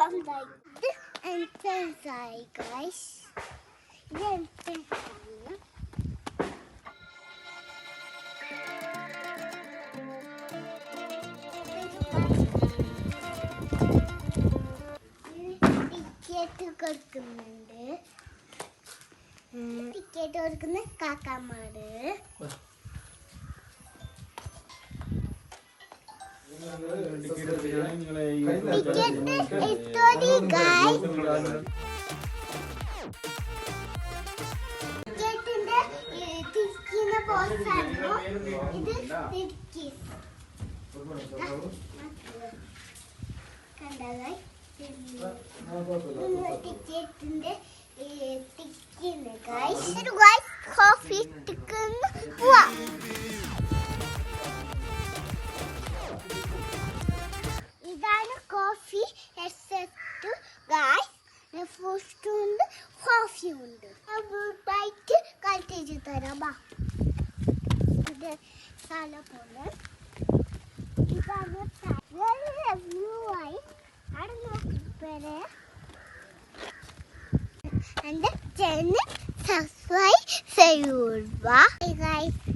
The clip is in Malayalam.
come like this entrance eye, guys. The entrance eye. Ticket കൊടുക്കുന്നുണ്ട്. ടിക്കറ്റ് കൊടുക്കുന്ന കാക്കാമാര്. ടിക്കറ്റിന്റെ തിരിക്കുന്ന ബോക്സാണോ ഇത്? കണ്ടോ ടിക്കറ്റിന്റെ ടിക്കുന്ന ഗൈസ്. കോഫി ടിക്കുന്ന പോവാ. ഇതാണ് കോഫി എക്സെപ്റ്റ് ഗൈസ്. ഫസ്റ്റ് ഉണ്ട് കോഫി ഉണ്ട്. ബൈക്ക് കളിച്ചു തരാം. ഇത് സ്ഥലം പോലെ ഇതാണ് വ്യൂ ആയി. അവിടെ നോക്കിപ്പോ എന്റെ ചാനൽ സബ്സ്ക്രൈബ് ചെയ്യുക ഗൈസ്.